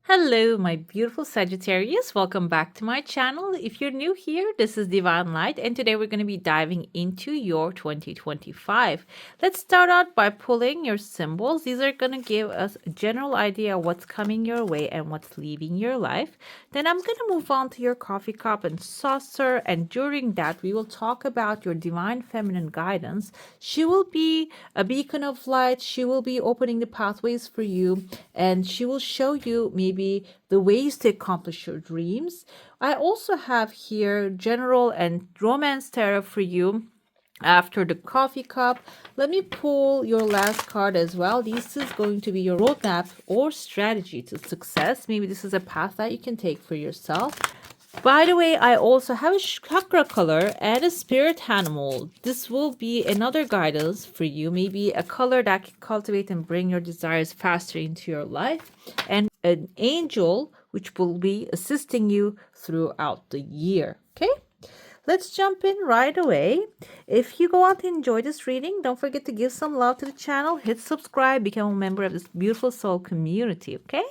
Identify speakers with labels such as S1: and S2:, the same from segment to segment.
S1: Hello, my beautiful Sagittarius. Welcome back to my channel. If you're new here, this is Divine Light, and today we're going to be diving into your 2025. Let's start out by pulling your symbols. These are going to give us a general idea of what's coming your way and what's leaving your life. Then I'm going to move on to your coffee cup and saucer, and during that, we will talk about your divine feminine guidance. She will be a beacon of light. She will be opening the pathways for you, and she will show you maybe the ways to accomplish your dreams. I also have here general and romance tarot for you after the coffee cup. Let me pull your last card as well. This is going to be your roadmap or strategy to success. Maybe this is a path that you can take for yourself. By the way, I also have a chakra color and a spirit animal. This will be another guidance for you, maybe a color that can cultivate and bring your desires faster into your life, and an angel which will be assisting you throughout the year. Okay, let's jump in right away. If you go on to enjoy this reading, don't forget to give some love to the channel, hit subscribe, become a member of this beautiful soul community. Okay,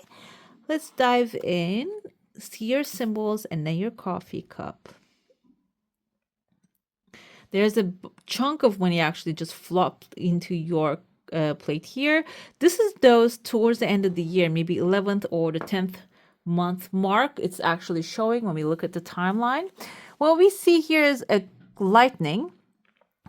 S1: let's dive in. See your symbols and then your coffee cup. There's a chunk of money actually just flopped into your plate here. This is those towards the end of the year, maybe 11th or the 10th month mark. It's actually showing when we look at the timeline. What we see here is a lightning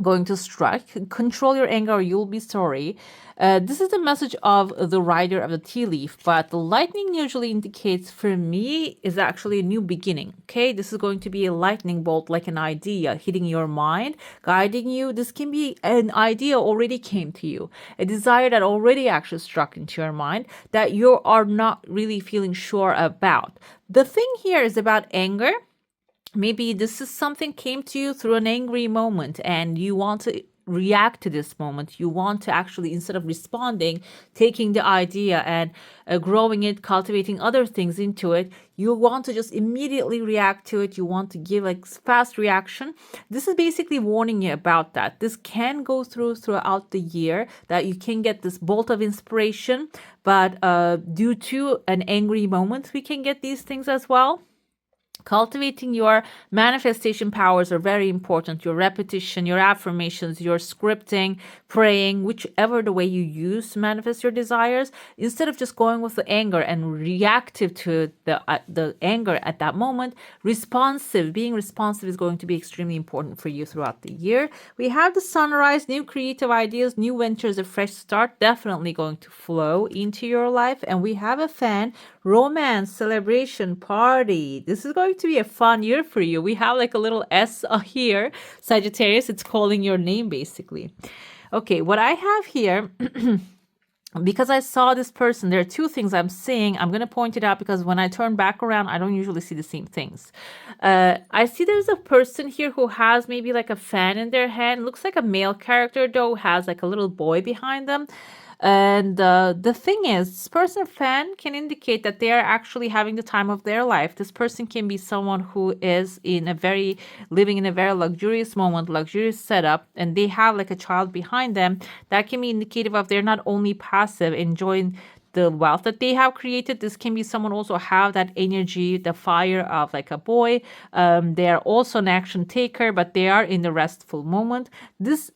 S1: going to strike. Control your anger or you'll be sorry. This is the message of the rider of the tea leaf, but the lightning usually indicates for me is actually a new beginning. Okay, this is going to be a lightning bolt, like an idea hitting your mind, guiding you. This can be an idea already came to you, a desire that already actually struck into your mind that you are not really feeling sure about. The thing here is about anger. Maybe this is something came to you through an angry moment and you want to react to this moment. You want to actually, instead of responding, taking the idea and growing it, cultivating other things into it, you want to just immediately react to it. You want to give like fast reaction. This is basically warning you about that. This can go throughout the year, that you can get this bolt of inspiration, but due to an angry moment, we can get these things as well. Cultivating your manifestation powers are very important. Your repetition, your affirmations, your scripting, praying, whichever the way you use to manifest your desires, instead of just going with the anger and reactive to the anger at that moment, being responsive is going to be extremely important for you throughout the year. We have the sunrise, new creative ideas, new ventures, a fresh start, definitely going to flow into your life. And we have a fan, romance, celebration, party. This is going to be a fun year for you. We have like a little S here, Sagittarius. It's calling your name basically. Okay, what I have here, because I saw this person, there are two things I'm seeing. I'm going to point it out because when I turn back around, I don't usually see the same things. I see there's a person here who has maybe like a fan in their hand. Looks like a male character though, has like a little boy behind them. And the thing is, this person fan can indicate that they are actually having the time of their life. This person can be someone who is living in a very luxurious moment, luxurious setup, and they have like a child behind them. That can be indicative of they're not only passive, enjoying the wealth that they have created. This can be someone also have that energy, the fire of like a boy. They are also an action taker, but they are in the restful moment. This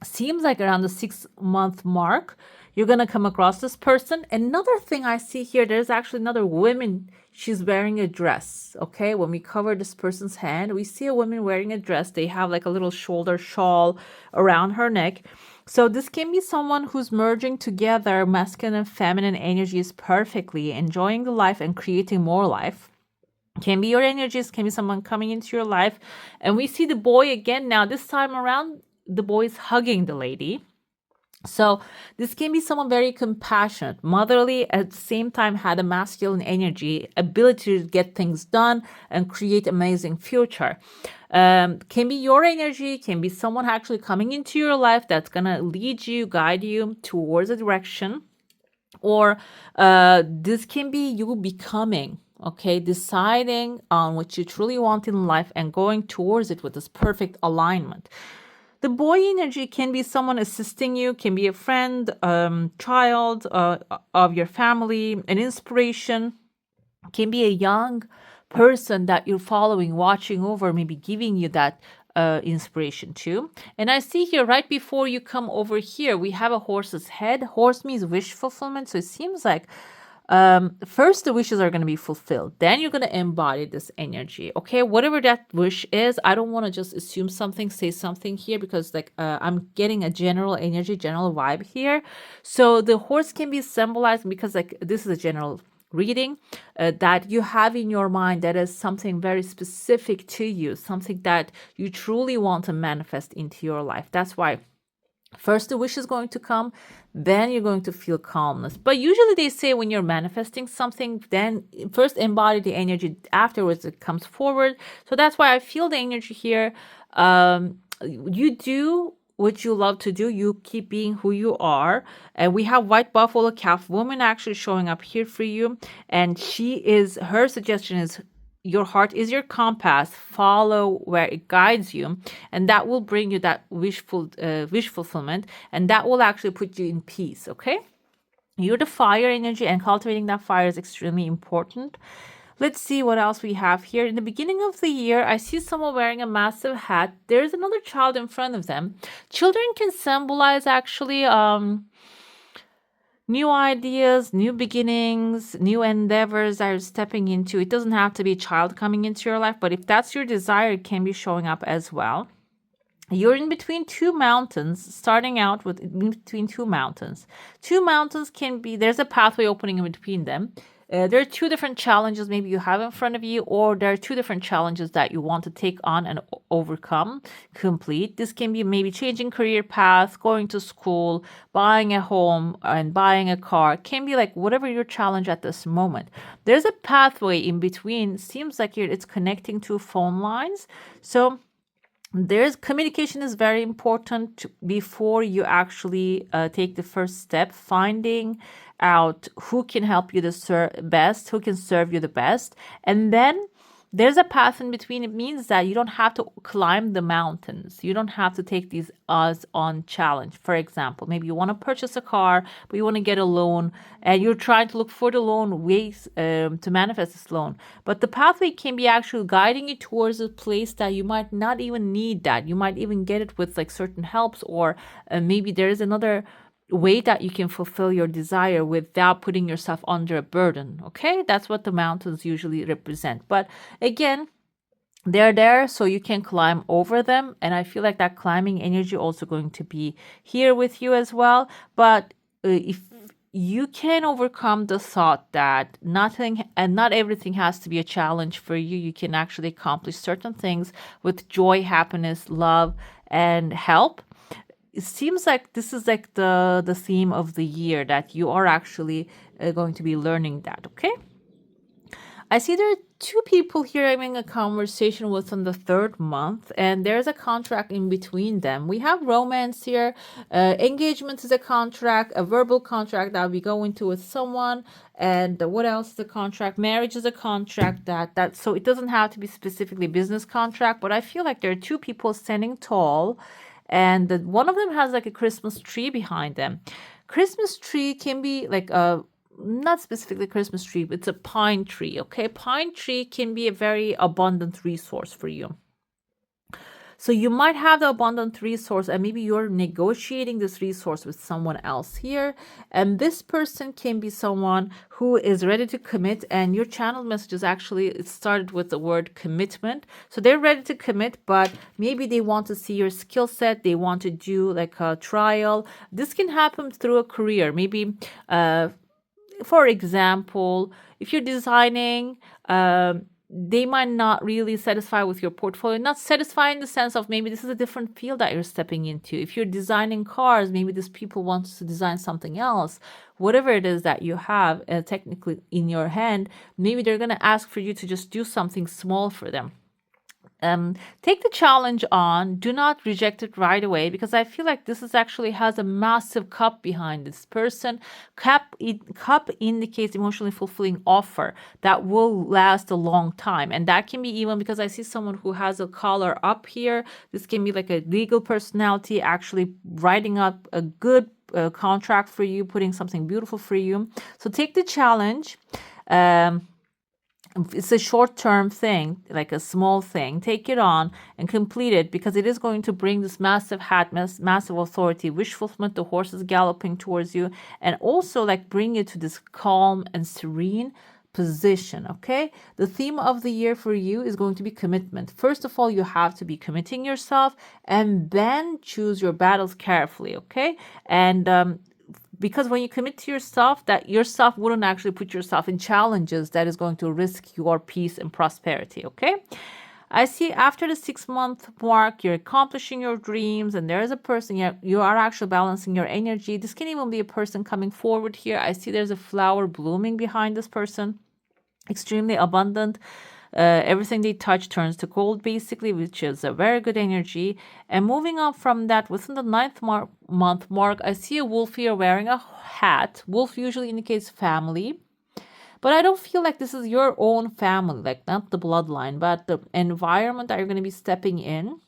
S1: seems like around the 6-month mark, you're going to come across this person. Another thing I see here, there's actually another woman. She's wearing a dress. Okay, when we cover this person's hand, we see a woman wearing a dress. They have like a little shoulder shawl around her neck. So this can be someone who's merging together masculine and feminine energies perfectly, enjoying the life and creating more life. Can be your energies, can be someone coming into your life. And we see the boy again now. This time around, the boy is hugging the lady. So this can be someone very compassionate, motherly, at the same time had a masculine energy, ability to get things done and create amazing future. Can be your energy, can be someone actually coming into your life that's going to lead you, guide you towards a direction. Or this can be you becoming, okay, deciding on what you truly want in life and going towards it with this perfect alignment. The boy energy can be someone assisting you, can be a friend, child of your family, an inspiration, can be a young person that you're following, watching over, maybe giving you that inspiration too. And I see here right before you come over here, we have a horse's head. Horse means wish fulfillment. So it seems like first the wishes are going to be fulfilled, then you're going to embody this energy. Okay, whatever that wish is, I don't want to just assume something, say something here, because like I'm getting a general energy, general vibe here. So the horse can be symbolized because like this is a general reading that you have in your mind that is something very specific to you, something that you truly want to manifest into your life. That's why first the wish is going to come, then you're going to feel calmness. But usually they say when you're manifesting something, then first embody the energy, afterwards it comes forward. So that's why I feel the energy here. You do what you love to do, you keep being who you are. And we have white buffalo calf woman actually showing up here for you, and her suggestion is your heart is your compass, follow where it guides you, and that will bring you that wish fulfillment, and that will actually put you in peace. Okay, you're the fire energy, and cultivating that fire is extremely important. Let's see what else we have here. In the beginning of the year, I see someone wearing a massive hat. There's another child in front of them. Children can symbolize actually new ideas, new beginnings, new endeavors that you're stepping into. It doesn't have to be a child coming into your life, but if that's your desire, it can be showing up as well. You're in between two mountains, starting out with in between two mountains. Two mountains can be, there's a pathway opening in between them. There are two different challenges maybe you have in front of you, or there are two different challenges that you want to take on and overcome, complete. This can be maybe changing career path, going to school, buying a home, and buying a car. It can be like whatever your challenge at this moment. There's a pathway in between. Seems like it's connecting two phone lines. So there's communication is very important before you actually take the first step, finding out who can help you the best, who can serve you the best. And then there's a path in between. It means that you don't have to climb the mountains. You don't have to take these odds-on challenge. For example, maybe you want to purchase a car, but you want to get a loan, and you're trying to look for the loan ways to manifest this loan. But the pathway can be actually guiding you towards a place that you might not even need that. You might even get it with like certain helps, or maybe there is another way that you can fulfill your desire without putting yourself under a burden. Okay, that's what the mountains usually represent. But again, they're there so you can climb over them, and I feel like that climbing energy also going to be here with you as well. But if you can overcome the thought that nothing and not everything has to be a challenge for you, you can actually accomplish certain things with joy, happiness, love, and help. It seems like this is like the theme of the year, that you are actually going to be learning that. Okay, I see there are two people here having a conversation within the third month, and there's a contract in between them. We have romance here. Engagement is a contract, a verbal contract that we go into with someone. And what else is a contract? Marriage is a contract that so it doesn't have to be specifically business contract, but I feel like there are two people standing tall, and one of them has like a Christmas tree behind them. Christmas tree can be like a not specifically Christmas tree, but it's a pine tree. Okay, pine tree can be a very abundant resource for you. So you might have the abundant resource, and maybe you're negotiating this resource with someone else here. And this person can be someone who is ready to commit, and your channel messages actually it started with the word commitment. So they're ready to commit, but maybe they want to see your skill set. They want to do like a trial. This can happen through a career. Maybe, for example, if you're designing, they might not really satisfy with your portfolio. Not satisfy in the sense of maybe this is a different field that you're stepping into. If you're designing cars, maybe these people want to design something else. Whatever it is that you have technically in your hand, maybe they're going to ask for you to just do something small for them. take the challenge on. Do not reject it right away, because I feel like this is actually has a massive cup behind this person. Cup indicates emotionally fulfilling offer that will last a long time, and that can be even because I see someone who has a collar up here. This can be like a legal personality actually writing up a good contract for you, putting something beautiful for you. So take the challenge. It's a short-term thing, like a small thing. Take it on and complete it, because it is going to bring this massive massive authority, wish fulfillment, the horses galloping towards you, and also like bring you to this calm and serene position. Okay, the theme of the year for you is going to be commitment. First of all, you have to be committing yourself, and then choose your battles carefully. Okay, and because when you commit to yourself, that yourself wouldn't actually put yourself in challenges that is going to risk your peace and prosperity. Okay, I see after the 6 month mark, you're accomplishing your dreams, and there is a person, you are actually balancing your energy. This can even be a person coming forward here. I see there's a flower blooming behind this person, extremely abundant. Everything they touch turns to gold, basically, which is a very good energy. And moving on from that, within the month mark, I see a wolf here wearing a hat. Wolf usually indicates family, but I don't feel like this is your own family, like not the bloodline, but the environment that you're going to be stepping in.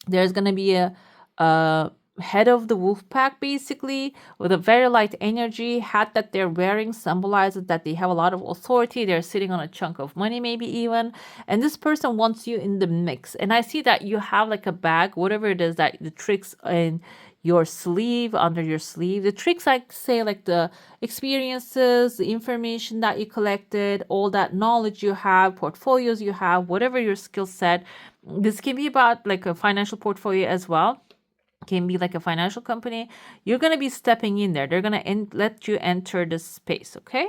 S1: There's going to be a head of the wolf pack, basically, with a very light energy. Hat that they're wearing symbolizes that they have a lot of authority. They're sitting on a chunk of money, maybe even, and this person wants you in the mix. And I see that you have like a bag, whatever it is, that the tricks in your sleeve, under your sleeve, the tricks, I say, like the experiences, the information that you collected, all that knowledge you have, portfolios you have, whatever your skill set. This can be about like a financial portfolio as well, can be like a financial company. You're going to be stepping in there. They're going to let you enter the space. Okay,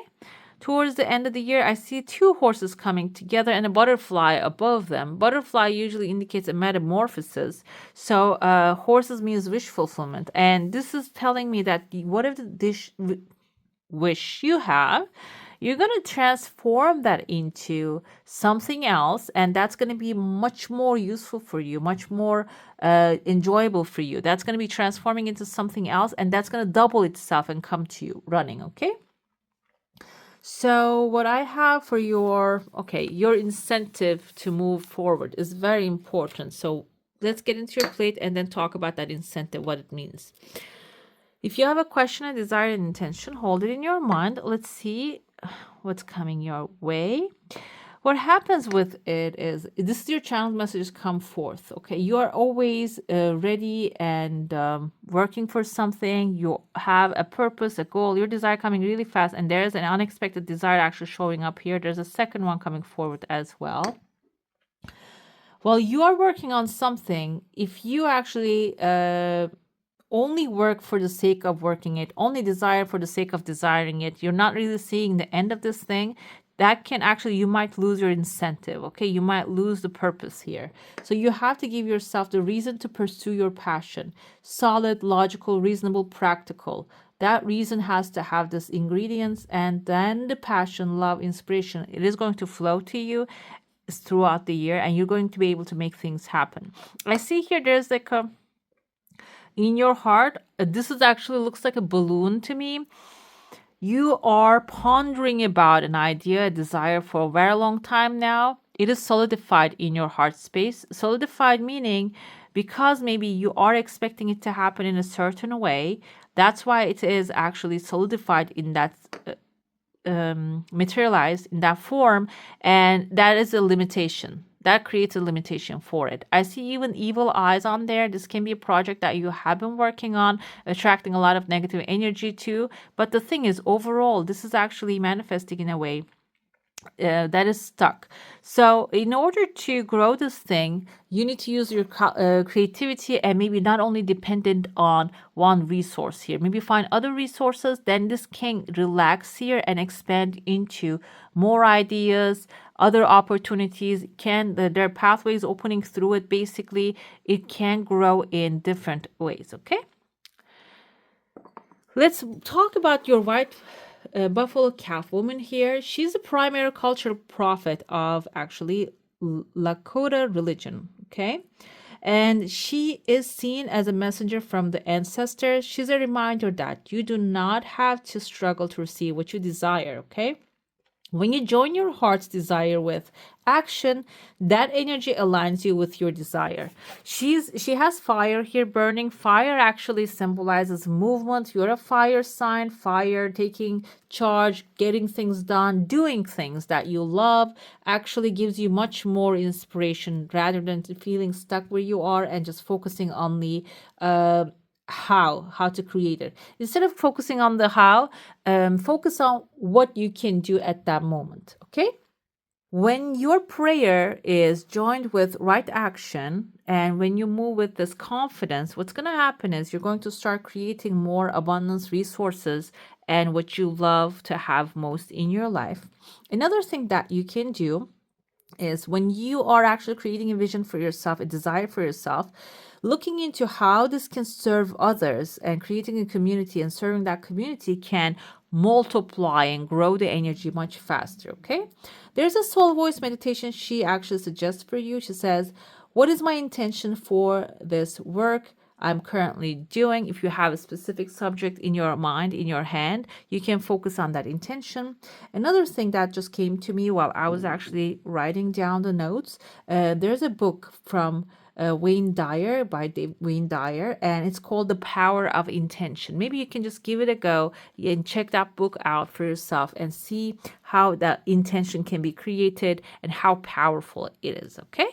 S1: towards the end of the year, I see two horses coming together and a butterfly above them. Butterfly usually indicates a metamorphosis. So horses means wish fulfillment, and this is telling me that whatever this wish you have, you're going to transform that into something else, and that's going to be much more useful for you, much more enjoyable for you. That's going to be transforming into something else, and that's going to double itself and come to you running. Okay, so what I have for your incentive to move forward is very important. So let's get into your plate and then talk about that incentive, what it means. If you have a question, a desire, and intention, hold it in your mind. Let's see what's coming your way. What happens with it is, this is your channel messages come forth. Okay, you are always ready and working for something. You have a purpose, a goal, your desire coming really fast, and there's an unexpected desire actually showing up here. There's a second one coming forward as well. While you are working on something, if you actually only work for the sake of working it, only desire for the sake of desiring it, you're not really seeing the end of this thing, that can actually, you might lose your incentive. Okay, you might lose the purpose here. So you have to give yourself the reason to pursue your passion. Solid, logical, reasonable, practical. That reason has to have this ingredients, and then the passion, love, inspiration, it is going to flow to you throughout the year, and you're going to be able to make things happen. I see here there's like a, in your heart, this is actually looks like a balloon to me. You are pondering about an idea, a desire for a very long time now. It is solidified in your heart space. Solidified meaning because maybe you are expecting it to happen in a certain way. That's why it is actually solidified in that materialized in that form, and that is a limitation. That creates a limitation for it. I see even evil eyes on there. This can be a project that you have been working on, attracting a lot of negative energy to. But the thing is, overall, this is actually manifesting in a way that is stuck. So in order to grow this thing, you need to use your creativity, and maybe not only dependent on one resource here. Maybe find other resources, then this can relax here and expand into more ideas, other opportunities. There are pathways opening through it. Basically, it can grow in different ways. Okay, let's talk about your white buffalo calf woman here. She's a primary cultural prophet of actually Lakota religion. Okay. And she is seen as a messenger from the ancestors. She's a reminder that you do not have to struggle to receive what you desire. Okay. When you join your heart's desire with action, that energy aligns you with your desire. She has fire here burning. Fire actually symbolizes movement. You're a fire sign, fire taking charge, getting things done, doing things that you love actually gives you much more inspiration rather than feeling stuck where you are and just focusing on the how to create it. Instead of focusing on the how, focus on what you can do at that moment. Okay. When your prayer is joined with right action and when you move with this confidence, what's going to happen is you're going to start creating more abundance, resources, and what you love to have most in your life. Another thing that you can do is when you are actually creating a vision for yourself, a desire for yourself, looking into how this can serve others and creating a community and serving that community can multiply and grow the energy much faster. Okay. There's a soul voice meditation she actually suggests for you. She says, what is my intention for this work I'm currently doing? If you have a specific subject in your mind, in your hand, you can focus on that intention. Another thing that just came to me while I was actually writing down the notes, there's a book from Wayne Dyer by Wayne Dyer, and it's called The Power of Intention. Maybe you can just give it a go and check that book out for yourself and see how that intention can be created and how powerful it is. Okay.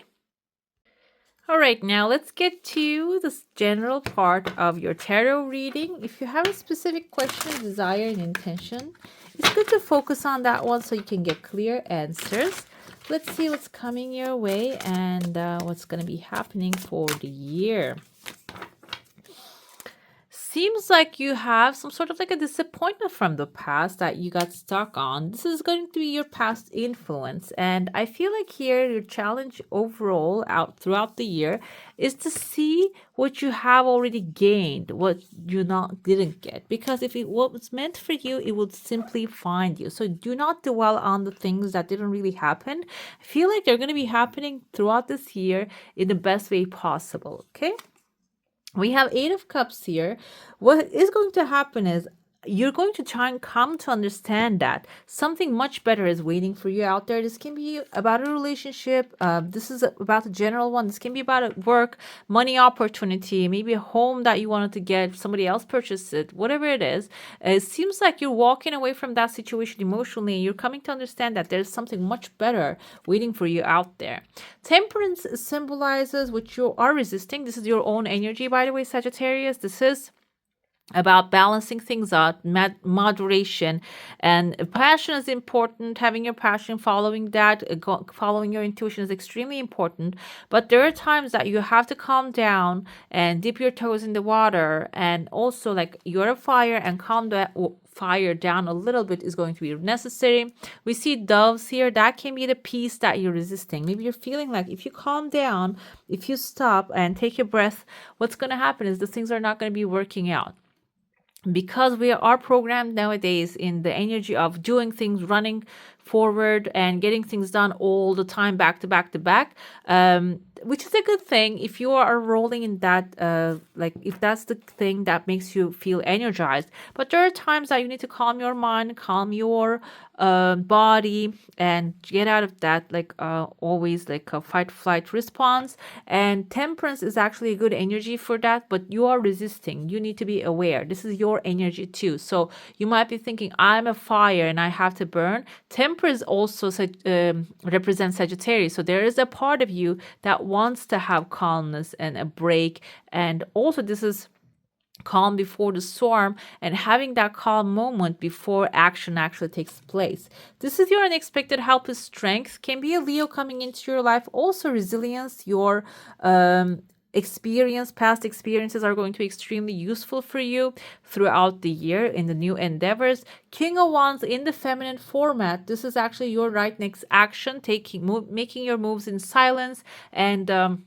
S1: All right, now let's get to this general part of your tarot reading. If you have a specific question, desire, and intention, it's good to focus on that one so you can get clear answers. Let's see what's coming your way and what's going to be happening for the year. Seems like you have some sort of like a disappointment from the past that you got stuck on. This is going to be your past influence. And I feel like here your challenge overall out throughout the year is to see what you have already gained, what you didn't get. Because if it was meant for you, it would simply find you. So do not dwell on the things that didn't really happen. I feel like they're going to be happening throughout this year in the best way possible. Okay. We have Eight of Cups here. What is going to happen is you're going to try and come to understand that something much better is waiting for you out there. This can be about a relationship. This is about a general one. This can be about a work, money opportunity, maybe a home that you wanted to get, somebody else purchased it, whatever it is. It seems like you're walking away from that situation emotionally and you're coming to understand that there's something much better waiting for you out there. Temperance symbolizes what you are resisting. This is your own energy, by the way, Sagittarius. This is about balancing things out, moderation, and passion is important. Having your passion, following that, following your intuition is extremely important. But there are times that you have to calm down and dip your toes in the water, and also like you're a fire and calm that fire down a little bit is going to be necessary. We see doves here. That can be the peace that you're resisting. Maybe you're feeling like if you calm down, if you stop and take your breath, what's going to happen is the things are not going to be working out. Because we are programmed nowadays in the energy of doing things, running forward and getting things done all the time, back to back to back, which is a good thing if you are rolling in that, like if that's the thing that makes you feel energized. But there are times that you need to calm your mind, calm your body, and get out of that, like always like a fight flight response. And temperance is actually a good energy for that, but you are resisting. You need to be aware. This is your energy too. So you might be thinking, I'm a fire and I have to burn. Temperance also represents Sagittarius. So there is a part of you that wants to have calmness and a break. And also this is calm before the storm and having that calm moment before action actually takes place. This is your unexpected help is strength. Can be a Leo coming into your life. Also resilience, your past experiences are going to be extremely useful for you throughout the year in the new endeavors. King of Wands in the feminine format. This is actually your right next action, making your moves in silence and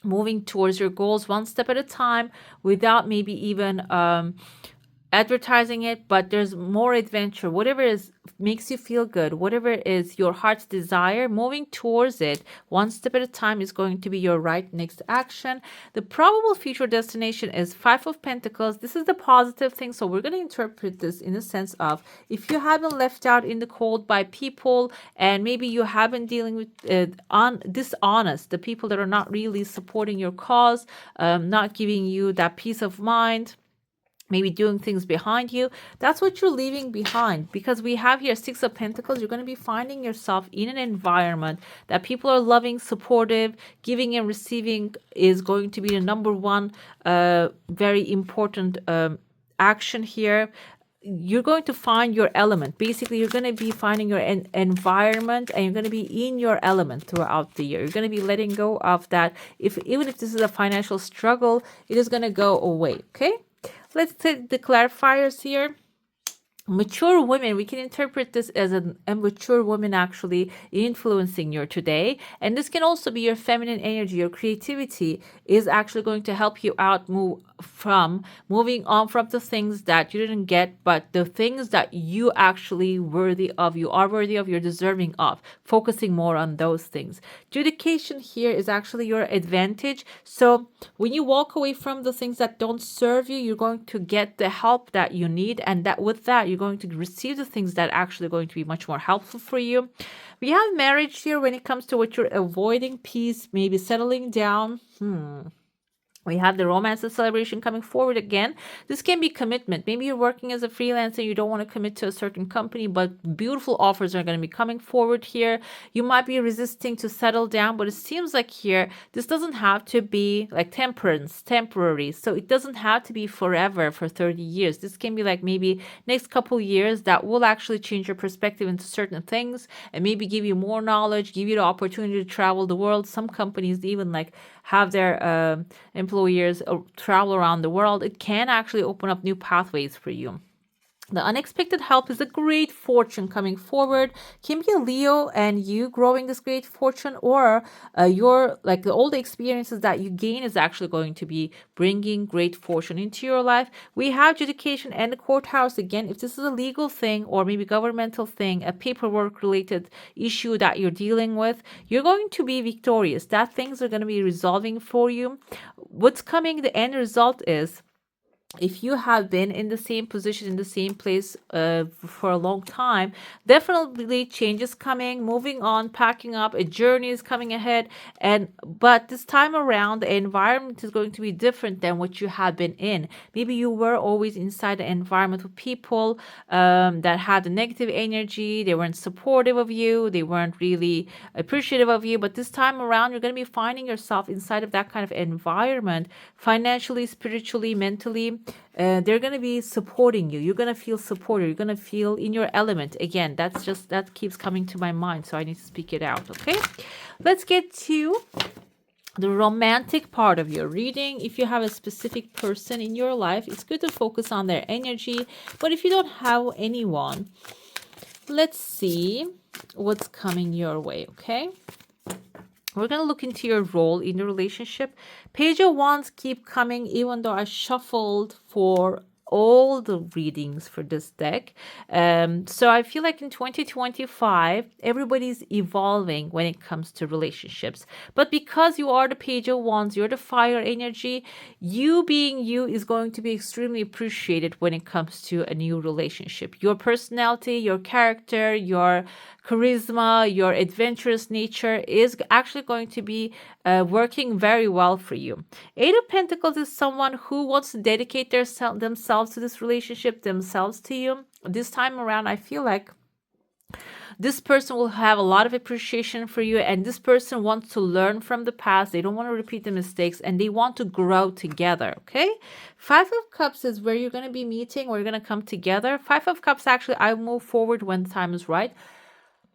S1: moving towards your goals one step at a time without maybe even advertising it, but there's more adventure. Whatever is makes you feel good, whatever is your heart's desire, moving towards it one step at a time is going to be your right next action. The probable future destination is Five of Pentacles. This is the positive thing. So we're going to interpret this in the sense of, if you have been left out in the cold by people, and maybe you have been dealing with dishonest, the people that are not really supporting your cause, not giving you that peace of mind, maybe doing things behind you, that's what you're leaving behind. Because we have here Six of Pentacles, you're going to be finding yourself in an environment that people are loving, supportive, giving and receiving is going to be the number one very important action here. You're going to find your element. Basically, you're going to be finding your environment, and you're going to be in your element throughout the year. You're going to be letting go of that. Even if this is a financial struggle, it is going to go away. Okay, let's take the clarifiers here. Mature women, we can interpret this as a mature woman actually influencing you today. And this can also be your feminine energy. Your creativity is actually going to help you out, moving on from the things that you didn't get, but the things that you actually worthy of, you're deserving of, focusing more on those things. Dedication here is actually your advantage. So when you walk away from the things that don't serve you, you're going to get the help that you need, and that with that you're going to receive the things that actually are going to be much more helpful for you. We have marriage here when it comes to what you're avoiding, peace, maybe settling down. We have the romance and celebration coming forward again. This can be commitment. Maybe you're working as a freelancer, you don't want to commit to a certain company, but beautiful offers are going to be coming forward here. You might be resisting to settle down, but it seems like here, this doesn't have to be like temperance, temporary. So it doesn't have to be forever for 30 years. This can be like maybe next couple years that will actually change your perspective into certain things and maybe give you more knowledge, give you the opportunity to travel the world. Some companies even like have their employers travel around the world. It can actually open up new pathways for you. The unexpected help is a great fortune coming forward. Can be a Leo and you growing this great fortune, or your like all the experiences that you gain is actually going to be bringing great fortune into your life. We have education and the courthouse again. If this is a legal thing or maybe governmental thing, a paperwork related issue that you're dealing with, you're going to be victorious. That things are going to be resolving for you. What's coming, the end result is, if you have been in the same position, in the same place for a long time, definitely changes coming, moving on, packing up, a journey is coming ahead. But this time around, the environment is going to be different than what you have been in. Maybe you were always inside the environment with people that had a negative energy. They weren't supportive of you. They weren't really appreciative of you. But this time around, you're going to be finding yourself inside of that kind of environment, financially, spiritually, mentally. They're going to be supporting you. You're going to feel supported. You're going to feel in your element. Again, that keeps coming to my mind, so I need to speak it out. Okay, let's get to the romantic part of your reading. If you have a specific person in your life, it's good to focus on their energy. But if you don't have anyone, let's see what's coming your way. Okay, we're going to look into your role in the relationship. Page of Wands keep coming, even though I shuffled for all the readings for this deck. So I feel like in 2025, everybody's evolving when it comes to relationships. But because you are the Page of Wands, you're the fire energy, you being you is going to be extremely appreciated when it comes to a new relationship. Your personality, your character, your charisma, your adventurous nature is actually going to be working very well for you. Eight of Pentacles is someone who wants to dedicate themselves to this relationship, themselves to you. This time around, I feel like this person will have a lot of appreciation for you, and this person wants to learn from the past. They don't want to repeat the mistakes, and they want to grow together. Okay, Five of Cups is where you're going to be meeting, where you're going to come together. Five of Cups, actually, I move forward when the time is right.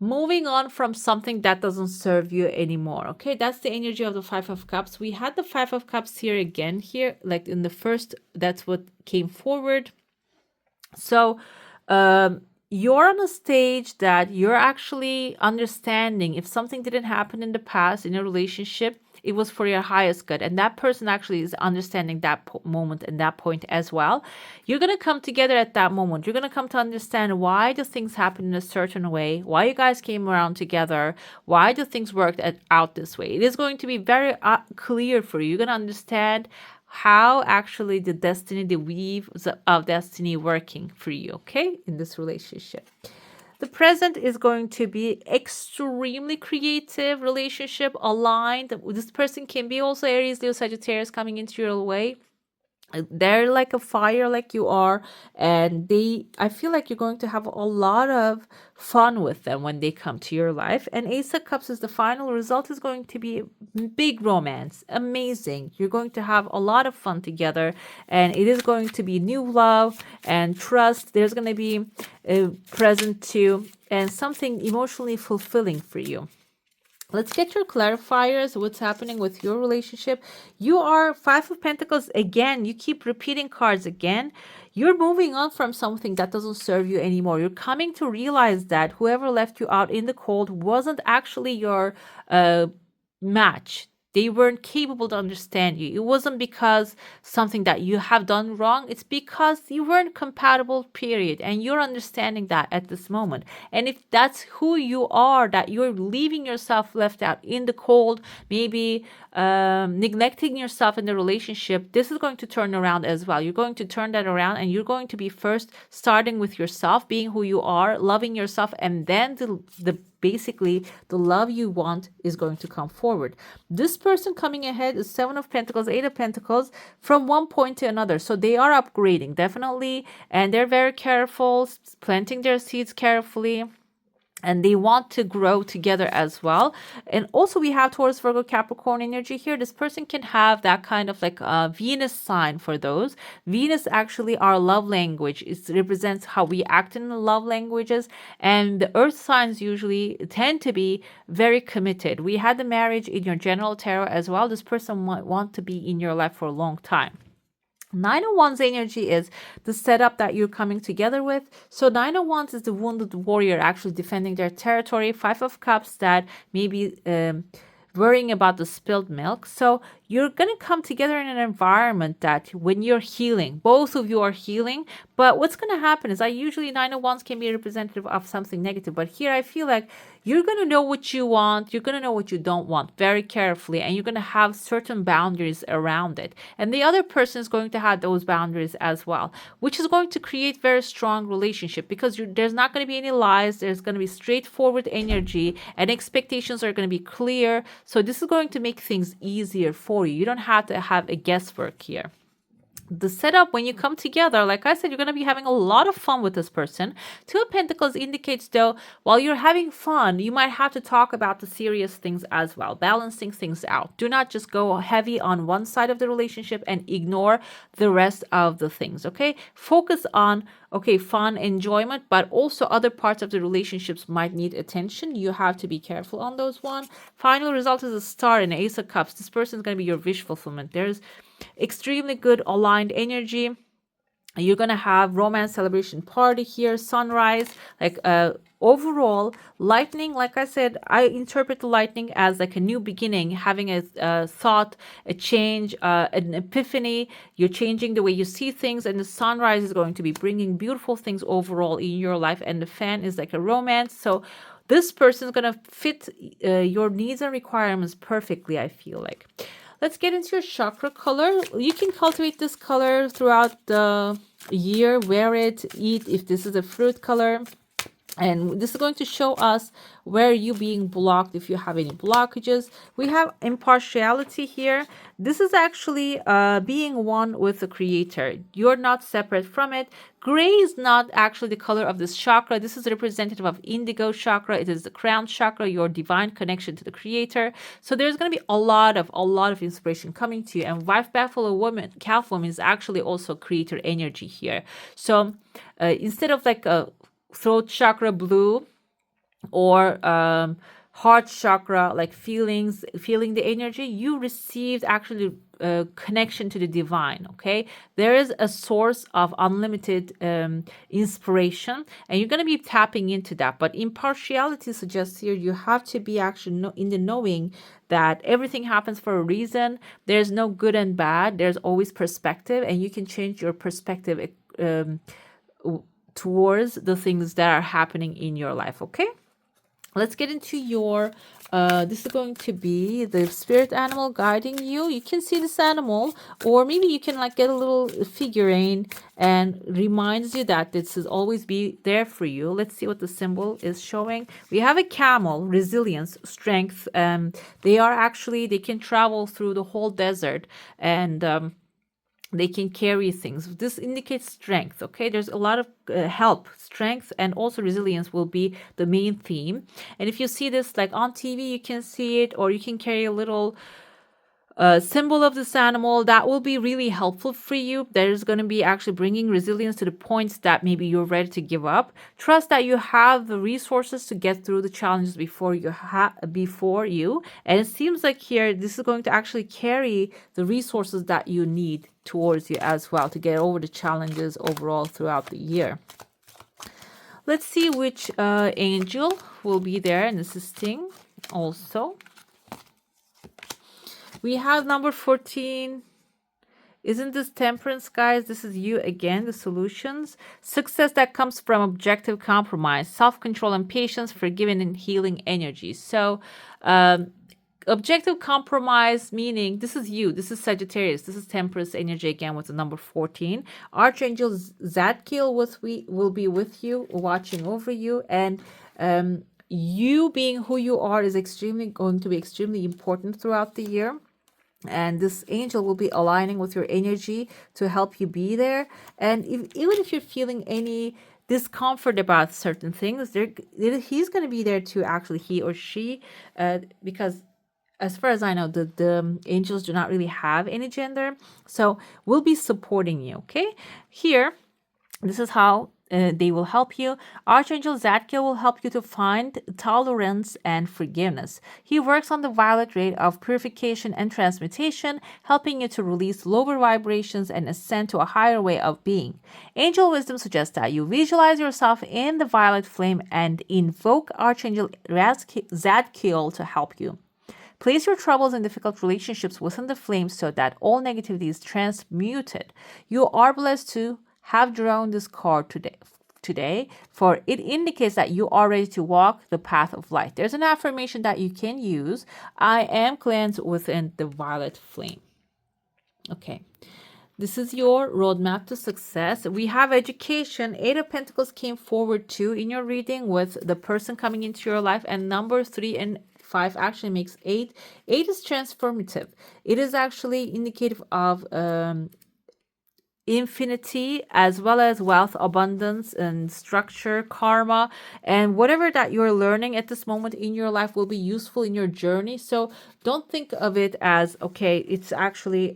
S1: Moving on from something that doesn't serve you anymore. Okay, that's the energy of the Five of Cups. We had the Five of Cups here again, here, like in the first, that's what came forward. So, you're on a stage that you're actually understanding if something didn't happen in the past in a relationship, it was for your highest good. And that person actually is understanding that moment and that point as well. You're going to come together at that moment. You're going to come to understand why do things happen in a certain way, why you guys came around together, why do things work out this way. It is going to be very clear for you. You're going to understand how actually the destiny, the weave of destiny working for you, okay, in this relationship. The present is going to be extremely creative relationship aligned. This person can be also Aries, Leo, Sagittarius coming into your way. They're like a fire like you are, and I feel like you're going to have a lot of fun with them when they come to your life. And Ace of Cups is the final result, is going to be big romance, amazing. You're going to have a lot of fun together, and it is going to be new love and trust. There's going to be a present too, and something emotionally fulfilling for you. Let's get your clarifiers. What's happening with your relationship? You are Five of Pentacles again. You keep repeating cards again. You're moving on from something that doesn't serve you anymore. You're coming to realize that whoever left you out in the cold wasn't actually your match. They weren't capable to understand you. It wasn't because something that you have done wrong. It's because you weren't compatible, period. And you're understanding that at this moment. And if that's who you are, that you're leaving yourself left out in the cold, maybe neglecting yourself in the relationship, this is going to turn around as well. You're going to turn that around, and you're going to be first starting with yourself, being who you are, loving yourself, and then basically the love you want is going to come forward. This person coming ahead is Seven of Pentacles, Eight of Pentacles, from one point to another. So they are upgrading, definitely, and they're very careful, planting their seeds carefully, and they want to grow together as well. And also we have Taurus, Virgo, Capricorn energy here. This person can have that kind of like a Venus sign for those. Venus actually our love language. It represents how we act in the love languages. And the earth signs usually tend to be very committed. We had the marriage in your general tarot as well. This person might want to be in your life for a long time. Nine of Wands energy is the setup that you're coming together with. So Nine of Wands is the wounded warrior actually defending their territory. Five of Cups that maybe worrying about the spilled milk. So you're going to come together in an environment that when you're healing, both of you are healing. But what's going to happen is usually Nine of Wands can be representative of something negative. But here I feel like you're going to know what you want. You're going to know what you don't want very carefully. And you're going to have certain boundaries around it. And the other person is going to have those boundaries as well, which is going to create very strong relationship because there's not going to be any lies. There's going to be straightforward energy and expectations are going to be clear. So this is going to make things easier for you. You don't have to have a guesswork here. The setup when you come together, like I said, you're going to be having a lot of fun with this person. Two of Pentacles indicates though, while you're having fun, you might have to talk about the serious things as well, balancing things out. Do not just go heavy on one side of the relationship and ignore the rest of the things, okay? Focus on, okay, fun, enjoyment, but also other parts of the relationships might need attention. You have to be careful on those one. Final result is a Star and Ace of Cups. This person is going to be your wish fulfillment. There's extremely good aligned energy. You're gonna have romance celebration party here, sunrise, like overall lightning. Like I said, I interpret the lightning as like a new beginning, having a thought, a change, an epiphany. You're changing the way you see things, and the sunrise is going to be bringing beautiful things overall in your life, and the fan is like a romance. So this person is gonna fit your needs and requirements perfectly, I feel like. Let's get into your chakra color. You can cultivate this color throughout the year, wear it, eat if this is a fruit color. And this is going to show us where you being blocked, if you have any blockages. We have impartiality here. This is actually being one with the creator. You're not separate from it. Gray is not actually the color of this chakra. This is representative of indigo chakra. It is the crown chakra, your divine connection to the creator. So there's going to be a lot of inspiration coming to you. And wife, buffalo, woman, calf woman is actually also creator energy here. So instead of like a throat chakra blue or heart chakra like feeling the energy, you received actually connection to the divine. Okay, there is a source of unlimited inspiration, and you're going to be tapping into that. But impartiality suggests here you have to be actually in the knowing that everything happens for a reason. There's no good and bad. There's always perspective, and you can change your perspective towards the things that are happening in your life. Okay, let's get into your this is going to be the spirit animal guiding you. You can see this animal, or maybe you can like get a little figurine and reminds you that this will always be there for you. Let's see what the symbol is showing. We have a camel, resilience, strength. They can travel through the whole desert, and they can carry things. This indicates strength. Okay, there's a lot of help, strength, and also resilience will be the main theme. And if you see this like on TV, you can see it, or you can carry a little symbol of this animal. That will be really helpful for you. That is going to be actually bringing resilience to the points that maybe you're ready to give up. Trust that you have the resources to get through the challenges before you. And it seems like here this is going to actually carry the resources that you need towards you as well to get over the challenges overall throughout the year. Let's see which angel will be there and assisting also. We have number 14. Isn't this temperance, guys? This is you again, the solutions. Success that comes from objective compromise, self-control and patience, forgiving and healing energy. So objective compromise, meaning this is you. This is Sagittarius. This is temperance energy again with the number 14. Archangel Zadkiel will be with you, watching over you. And you being who you are is going to be extremely important throughout the year. And this angel will be aligning with your energy to help you be there. And even if you're feeling any discomfort about certain things, he's going to be there to actually, he or she, because as far as I know, the angels do not really have any gender. So we'll be supporting you, okay? Here, this is how they will help you. Archangel Zadkiel will help you to find tolerance and forgiveness. He works on the violet ray of purification and transmutation, helping you to release lower vibrations and ascend to a higher way of being. Angel wisdom suggests that you visualize yourself in the violet flame and invoke Archangel Zadkiel to help you. Place your troubles and difficult relationships within the flame so that all negativity is transmuted. You are blessed to have drawn this card today, for it indicates that you are ready to walk the path of light. There's an affirmation that you can use. I am cleansed within the violet flame. Okay. This is your roadmap to success. We have education. 8 of Pentacles came forward too in your reading with the person coming into your life, and number 3 and 5 actually makes 8. 8 is transformative. It is actually indicative of infinity, as well as wealth, abundance, and structure, karma, and whatever that you're learning at this moment in your life will be useful in your journey. So don't think of it as, okay, it's actually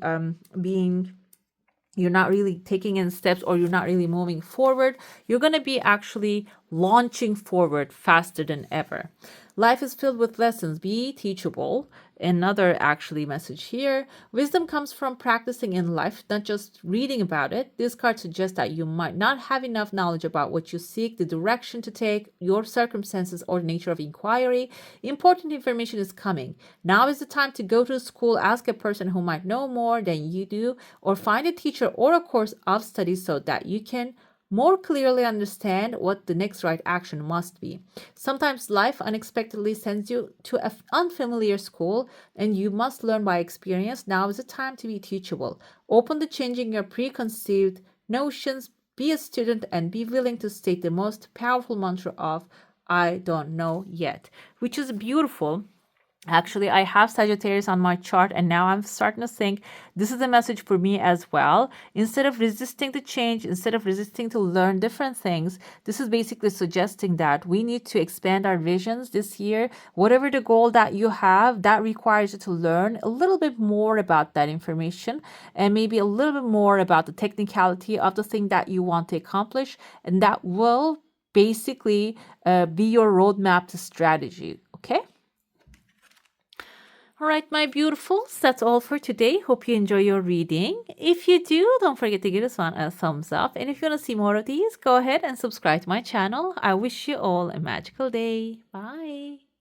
S1: you're not really taking in steps, or you're not really moving forward. You're going to be actually launching forward faster than ever. Life is filled with lessons. Be teachable. Another actually message here. Wisdom comes from practicing in life, not just reading about it. This card suggests that you might not have enough knowledge about what you seek, the direction to take, your circumstances, or nature of inquiry. Important information is coming. Now is the time to go to school, ask a person who might know more than you do, or find a teacher or a course of study so that you can more clearly understand what the next right action must be. Sometimes life unexpectedly sends you to an unfamiliar school, and you must learn by experience. Now is the time to be teachable. Open to changing your preconceived notions, be a student, and be willing to state the most powerful mantra of I don't know yet, which is beautiful. Actually, I have Sagittarius on my chart, and now I'm starting to think this is a message for me as well. Instead of resisting the change, instead of resisting to learn different things, this is basically suggesting that we need to expand our visions this year. Whatever the goal that you have, that requires you to learn a little bit more about that information, and maybe a little bit more about the technicality of the thing that you want to accomplish, and that will basically be your roadmap to strategy. Okay? All right, my beautifuls, that's all for today. Hope you enjoy your reading. If you do, don't forget to give this one a thumbs up. And if you want to see more of these, go ahead and subscribe to my channel. I wish you all a magical day. Bye.